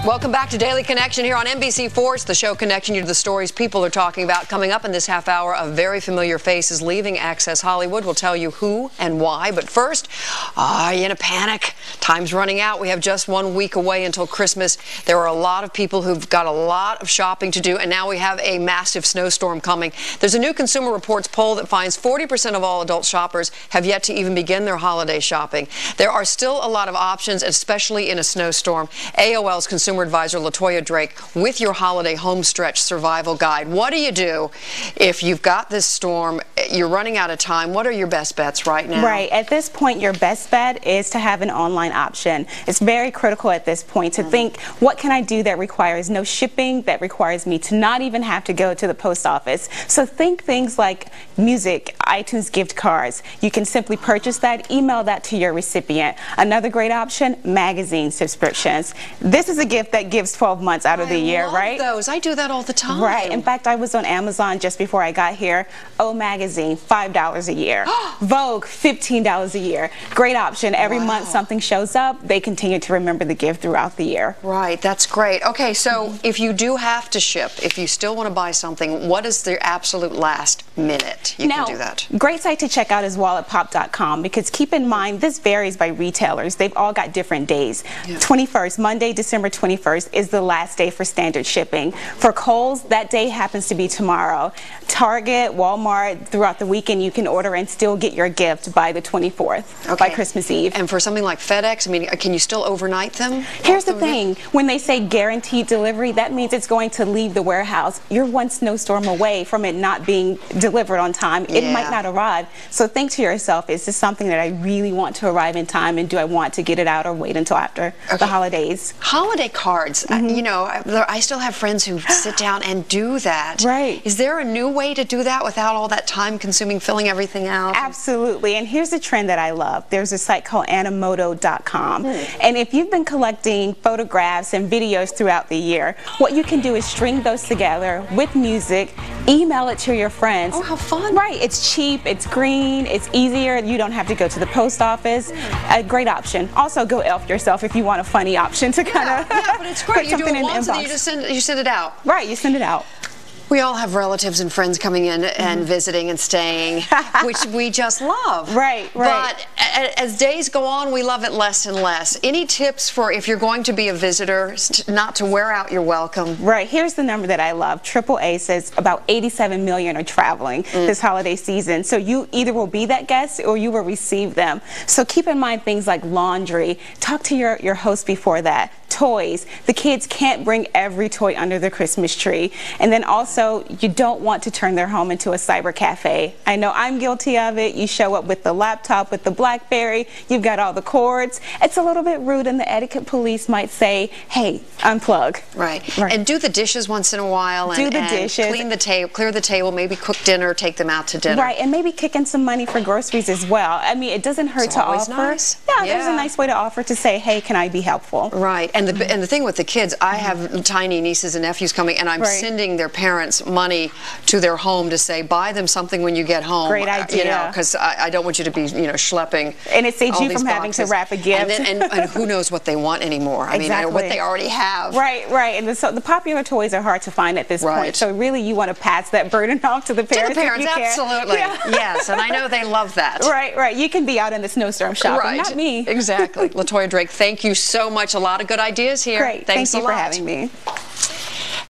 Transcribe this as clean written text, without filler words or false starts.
Welcome back to Daily Connection here on NBC4. It's the show connecting you to the stories people are talking about. Coming up in this half hour, a very familiar face is leaving Access Hollywood. We'll tell you who and why. But first, are you in a panic? Time's running out. We have just 1 week away until Christmas. There are a lot of people who've got a lot of shopping to do, and now we have a massive snowstorm coming. There's a new Consumer Reports poll that finds 40% of all adult shoppers have yet to even begin their holiday shopping. There are still a lot of options, especially in a snowstorm. AOL's Consumer Advisor LaToya with your holiday homestretch survival guide. What do you do if you've got this storm, you're running out of time? What are your best bets right now? Right. At this point, your best bet is to have an online option. It's very critical at this point to think, what can I do that requires no shipping, that requires me to not even have to go to the post office? So think things like music, iTunes gift cards. You can simply purchase that, email that to your recipient. Another great option, magazine subscriptions. This is a gift that gives 12 months out of the year, right? Those. I do that all the time. Right. In fact, I was on Amazon just before I got here. O Magazine, $5 a year. Vogue, $15 a year. Great option. Every month something shows up, they continue to remember the gift throughout the year. Right. That's great. Okay, so if you do have to ship, if you still want to buy something, what is the absolute last minute you can do that? Great site to check out is walletpop.com, because keep in mind this varies by retailers. They've all got different days. 21st, Monday, December 21st is the last day for standard shipping. For Kohl's, that day happens to be tomorrow. Target, Walmart, throughout the weekend you can order and still get your gift by the 24th, by Christmas Eve. And for something like FedEx, I mean, can you still overnight them? Here's the thing. When they say guaranteed delivery, that means it's going to leave the warehouse. You're one snowstorm away from it not being delivered on time. It might not arrive. So think to yourself, is this something that I really want to arrive in time, and do I want to get it out or wait until after the holidays? Holiday cards. You know, I still have friends who sit down and do that. Right. Is there a new way to do that without all that time consuming filling everything out? Absolutely. And here's a trend that I love. There's a site called animoto.com. And if you've been collecting photographs and videos throughout the year, what you can do is string those together with music, email it to your friends. Oh, how fun. Right. It's cheap, it's green, it's easier. You don't have to go to the post office. A great option. Also, go elf yourself if you want a funny option to kind of but it's great. You do it once and then you send it out. Right, you send it out. We all have relatives and friends coming in and visiting and staying, which we just love. Right. But as days go on, we love it less and less. Any tips for if you're going to be a visitor, not to wear out your welcome? Right. Here's the number that I love. AAA says about 87 million are traveling this holiday season. So you either will be that guest or you will receive them. So keep in mind things like laundry. Talk to your host before that. Toys. The kids can't bring every toy under the Christmas tree. And then also, you don't want to turn their home into a cyber cafe. I know I'm guilty of it. You show up with the laptop, with the BlackBerry, you've got all the cords. It's a little bit rude, and the etiquette police might say, hey, unplug. Right. And do the dishes once in a while. Do the dishes. Clean the table, clear the table, maybe cook dinner, take them out to dinner. Right, and maybe kick in some money for groceries as well. I mean, it doesn't hurt to offer. Nice. Yeah, there's a nice way to offer to say, hey, can I be helpful? Right. And the thing with the kids, I have tiny nieces and nephews coming, and I'm sending their parents money to their home to say, buy them something when you get home. Great idea. You know, because I don't want you to be, you know, schlepping. And it saves you from having to wrap a gift. And who knows what they want anymore. I mean, what they already have. Right. And so the popular toys are hard to find at this point. So really, you want to pass that burden off to the parents. To the parents, absolutely. Yes, and I know they love that. Right. You can be out in the snowstorm shopping, not me. Exactly. LaToya Drake, thank you so much. A lot of good ideas here. Great. Thanks Thank you a lot for having me.